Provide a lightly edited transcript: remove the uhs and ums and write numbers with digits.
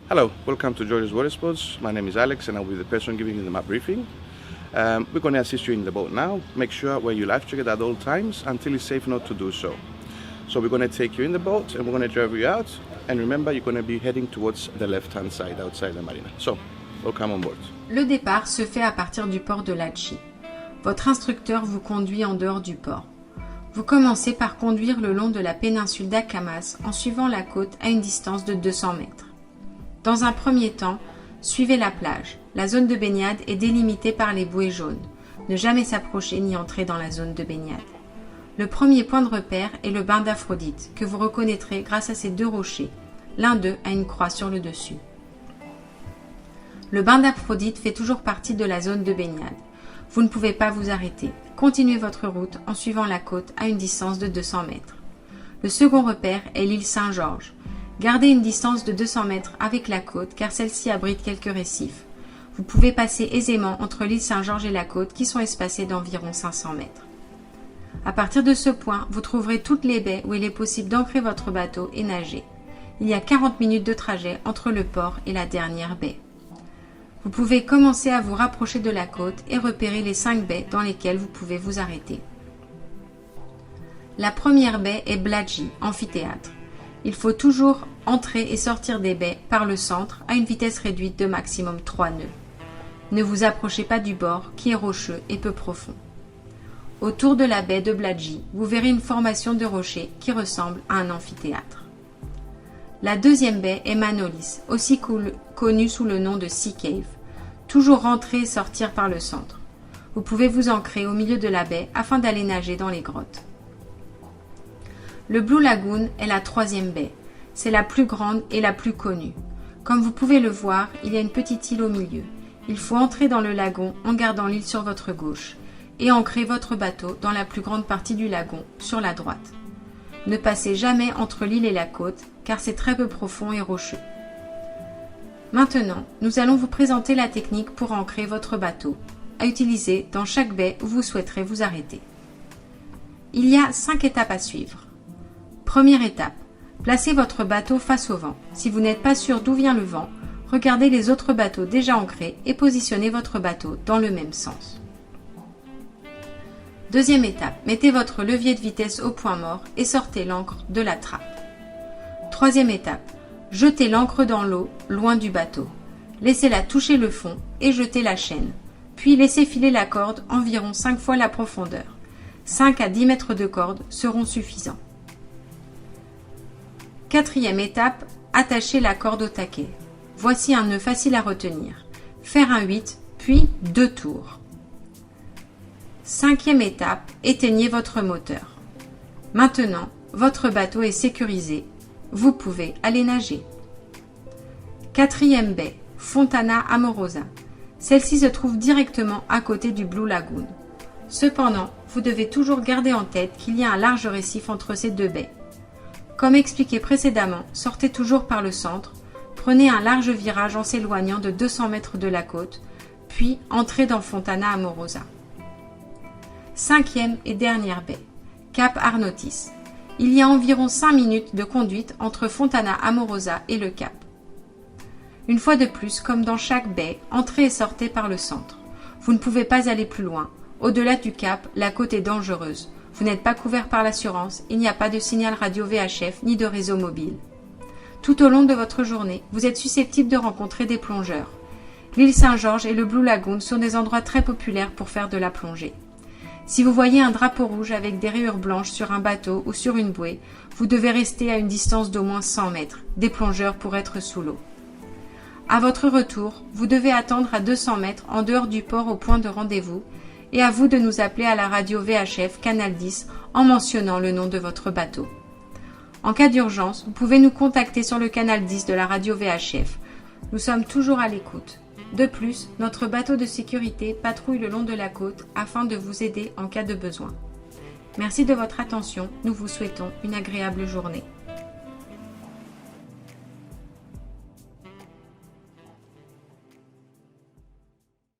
Hello, welcome to George's Water Sports. My name is Alex and I'll be the person giving you the map briefing. We're going to assist you in the boat now. Make sure wear your life jacket at all times until it's safe not to do so. So we're going to take you in the boat and we're going to drive you out. And remember, you're going to be heading towards the left-hand side outside the marina. So, welcome on board. Le départ se fait à partir du port de Latchi. Votre instructeur vous conduit en dehors du port. Vous commencez par conduire le long de la péninsule d'Akamas en suivant la côte à une distance de 200 mètres. Dans un premier temps, suivez la plage. La zone de baignade est délimitée par les bouées jaunes. Ne jamais s'approcher ni entrer dans la zone de baignade. Le premier point de repère est le bain d'Aphrodite, que vous reconnaîtrez grâce à ces deux rochers. L'un d'eux a une croix sur le dessus. Le bain d'Aphrodite fait toujours partie de la zone de baignade. Vous ne pouvez pas vous arrêter. Continuez votre route en suivant la côte à une distance de 200 mètres. Le second repère est l'île Saint-Georges. Gardez une distance de 200 mètres avec la côte car celle-ci abrite quelques récifs. Vous pouvez passer aisément entre l'île Saint-Georges et la côte qui sont espacées d'environ 500 mètres. À partir de ce point, vous trouverez toutes les baies où il est possible d'ancrer votre bateau et nager. Il y a 40 minutes de trajet entre le port et la dernière baie. Vous pouvez commencer à vous rapprocher de la côte et repérer les 5 baies dans lesquelles vous pouvez vous arrêter. La première baie est Bladji, amphithéâtre. Il faut toujours entrer et sortir des baies par le centre à une vitesse réduite de maximum 3 nœuds. Ne vous approchez pas du bord qui est rocheux et peu profond. Autour de la baie de Bladji, vous verrez une formation de rochers qui ressemble à un amphithéâtre. La deuxième baie est Manolis, aussi connue sous le nom de Sea Cave. Toujours rentrer et sortir par le centre. Vous pouvez vous ancrer au milieu de la baie afin d'aller nager dans les grottes. Le Blue Lagoon est la troisième baie. C'est la plus grande et la plus connue. Comme vous pouvez le voir, il y a une petite île au milieu. Il faut entrer dans le lagon en gardant l'île sur votre gauche et ancrer votre bateau dans la plus grande partie du lagon, sur la droite. Ne passez jamais entre l'île et la côte car c'est très peu profond et rocheux. Maintenant, nous allons vous présenter la technique pour ancrer votre bateau, à utiliser dans chaque baie où vous souhaiterez vous arrêter. Il y a 5 étapes à suivre. Première étape, placez votre bateau face au vent. Si vous n'êtes pas sûr d'où vient le vent, regardez les autres bateaux déjà ancrés et positionnez votre bateau dans le même sens. Deuxième étape, mettez votre levier de vitesse au point mort et sortez l'ancre de la trappe. Troisième étape, jetez l'ancre dans l'eau, loin du bateau. Laissez-la toucher le fond et jetez la chaîne. Puis laissez filer la corde environ 5 fois la profondeur. 5 à 10 mètres de corde seront suffisants. Quatrième étape, attachez la corde au taquet. Voici un nœud facile à retenir. Faire un 8, puis 2 tours. Cinquième étape, éteignez votre moteur. Maintenant, votre bateau est sécurisé. Vous pouvez aller nager. Quatrième baie, Fontana Amorosa. Celle-ci se trouve directement à côté du Blue Lagoon. Cependant, vous devez toujours garder en tête qu'il y a un large récif entre ces deux baies. Comme expliqué précédemment, sortez toujours par le centre, prenez un large virage en s'éloignant de 200 mètres de la côte, puis entrez dans Fontana Amorosa. Cinquième et dernière baie, Cap Arnotis. Il y a environ 5 minutes de conduite entre Fontana Amorosa et le cap. Une fois de plus, comme dans chaque baie, entrez et sortez par le centre. Vous ne pouvez pas aller plus loin. Au-delà du cap, la côte est dangereuse. Vous n'êtes pas couvert par l'assurance, il n'y a pas de signal radio VHF ni de réseau mobile. Tout au long de votre journée, vous êtes susceptible de rencontrer des plongeurs. L'île Saint-Georges et le Blue Lagoon sont des endroits très populaires pour faire de la plongée. Si vous voyez un drapeau rouge avec des rayures blanches sur un bateau ou sur une bouée, vous devez rester à une distance d'au moins 100 mètres. Des plongeurs pourraient être sous l'eau. À votre retour, vous devez attendre à 200 mètres en dehors du port au point de rendez-vous et à vous de nous appeler à la radio VHF Canal 10 en mentionnant le nom de votre bateau. En cas d'urgence, vous pouvez nous contacter sur le canal 10 de la radio VHF. Nous sommes toujours à l'écoute. De plus, notre bateau de sécurité patrouille le long de la côte afin de vous aider en cas de besoin. Merci de votre attention, nous vous souhaitons une agréable journée.